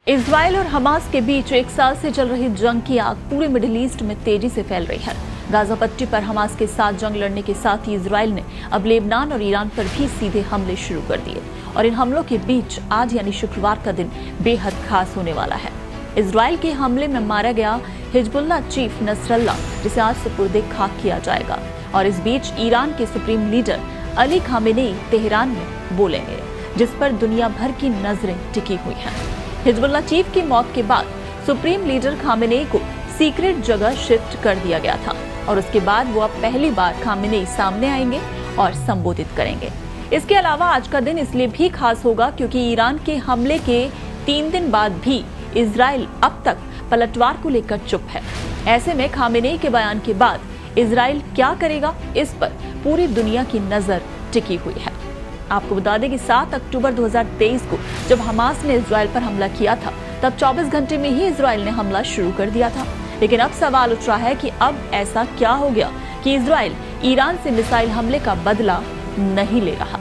Israel और Hamas के बीच एक साल से चल रही जंग की आग पूरे मिडिल ईस्ट में तेजी से फैल रही है। गाजा पट्टी पर हमास के साथ जंग लड़ने के साथ ही इजराइल ने अब लेबनान और ईरान पर भी सीधे हमले शुरू कर दिए और इन हमलों के बीच आज यानी शुक्रवार का दिन बेहद खास होने वाला है। इजराइल के हमले में मारा गया हिजबुल्लाह चीफ नसरल्ला, जिसे आज सुपुर्दे खाक किया जाएगा। और इस बीच ईरान के supreme leader Ali Khamenei Tehran में बोलेंगे, जिस पर दुनिया भर की नजरें टिकी हुई हैं। हिजबुल्लाह चीफ की मौत के बाद सुप्रीम लीडर खामेनेई को सीक्रेट जगह शिफ्ट कर दिया गया था और उसके बाद वो अब पहली बार खामेनेई सामने आएंगे और संबोधित करेंगे। इसके अलावा आज का दिन इसलिए भी खास होगा क्योंकि ईरान के हमले के 3 दिन बाद भी इजराइल अब तक पलटवार को लेकर चुप है। ऐसे में खामेनेई के बयान के बाद इजराइल क्या करेगा, इस पर पूरी दुनिया की नजर टिकी हुई है। आपको बता दें कि 7 अक्टूबर 2023 को जब हमास ने इजराइल पर हमला किया था, तब 24 घंटे में ही इजराइल ने हमला शुरू कर दिया था। लेकिन अब सवाल उठ रहा है कि अब ऐसा क्या हो गया कि इजराइल ईरान से मिसाइल हमले का बदला नहीं ले रहा।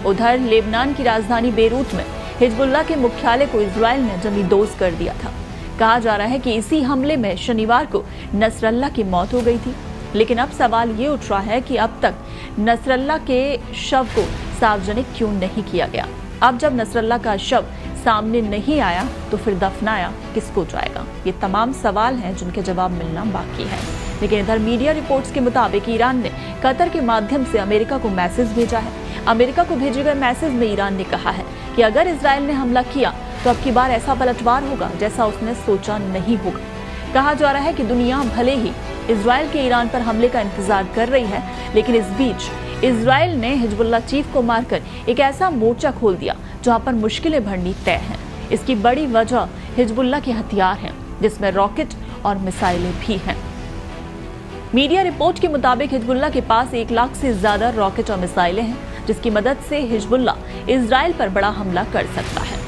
उधर लेबनान की राजधानी बेरूत में हिजबुल्लाह के मुख्यालय को इजराइल ने जमींदोज कर दिया था। कहा जा रहा है कि इसी हमले में शनिवार को नसरल्ला की मौत हो गई थी। लेकिन अब सवाल ये उठ रहा है कि अब तक नसरल्ला के शव को सार्वजनिक क्यों नहीं किया गया। अब जब नसरल्ला का शव सामने नहीं आया तो फिर दफनाया किसको जाएगा? ये तमाम सवाल हैं जिनके जवाब मिलना बाकी है। लेकिन इधर मीडिया रिपोर्ट्स के मुताबिक ईरान ने कतर के माध्यम से अमेरिका को मैसेज भेजा है। अमेरिका को भेजे गए मैसेज में ईरान ने कहा है कि अगर इजराइल ने हमला किया तो अब की बार ऐसा पलटवार होगा जैसा उसने सोचा नहीं होगा। कहा जा रहा है कि दुनिया भले ही इजराइल के ईरान पर हमले का इंतजार कर रही है, लेकिन इस बीच इजराइल ने हिजबुल्लाह चीफ को मारकर एक ऐसा मोर्चा खोल दिया जहां पर मुश्किलें भरनी तय हैं। इसकी बड़ी वजह हिजबुल्लाह के हथियार हैं, जिसमें रॉकेट और मिसाइलें भी हैं। मीडिया रिपोर्ट के मुताबिक हिजबुल्लाह के पास 1 लाख से ज्यादा रॉकेट और मिसाइलें हैं, जिसकी मदद से हिजबुल्लाह इजराइल पर बड़ा हमला कर सकता है।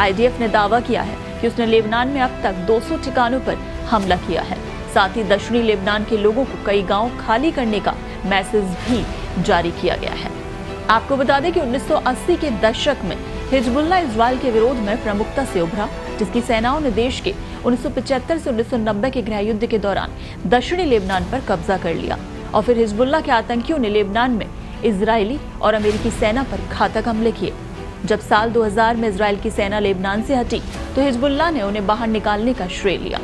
IDF ने दावा किया है कि उसने लेबनान में अब तक 200 ठिकानों पर हमला किया है। साथ ही दक्षिणी लेबनान के लोगों को कई गांव खाली करने का मैसेज भी जारी किया गया है। आपको बता दें कि 1980 के दशक में हिजबुल्लाह इजराइल के विरोध में प्रमुखता से उभरा, जिसकी सेनाओं ने देश के 1975 से 1990 के गृह युद्ध के दौरान दक्षिणी लेबनान पर कब्जा कर लिया और फिर हिजबुल्लाह के आतंकियों ने लेबनान में इजरायली और अमेरिकी सेना पर घातक हमले किए। जब साल 2000 में इजराइल की सेना लेबनान से हटी तो हिजबुल्लाह ने उन्हें बाहर निकालने का श्रेय लिया।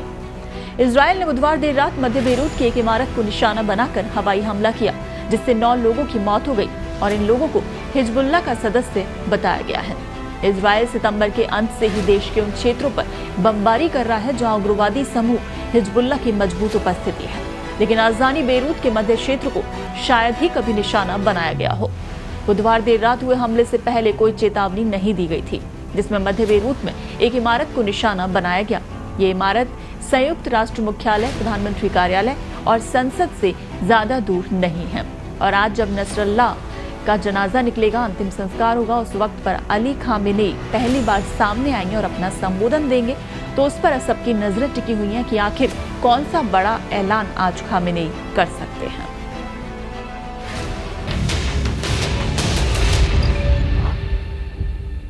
इजराइल ने बुधवार देर रात मध्य बेरूत की एक इमारत को निशाना बनाकर हवाई हमला किया, जिससे 9 लोगों की मौत हो गई और इन लोगों को हिजबुल्लाह का सदस्य बताया गया है। इजराइल सितंबर के अंत से ही देश के उन क्षेत्रों पर बमबारी कर रहा है जहां उग्रवादी समूह हिजबुल्लाह की मजबूत उपस्थिति है, लेकिन राजधानी बेरूत के मध्य क्षेत्र को शायद ही कभी निशाना बनाया गया हो। बुधवार देर रात हुए हमले से पहले कोई चेतावनी नहीं दी गई थी, जिसमें मध्य बेरूत में एक इमारत को निशाना बनाया गया। ये इमारत संयुक्त राष्ट्र मुख्यालय, प्रधानमंत्री कार्यालय और संसद से ज्यादा दूर नहीं है। और आज जब नसरल्ला का जनाजा निकलेगा, अंतिम संस्कार होगा, उस वक्त पर अली खामेनेई पहली बार सामने आएंगे और अपना संबोधन देंगे। तो उस पर सबकी नजरें टिकी हुई हैं कि आखिर कौन सा बड़ा ऐलान आज खामेनेई कर सकते हैं।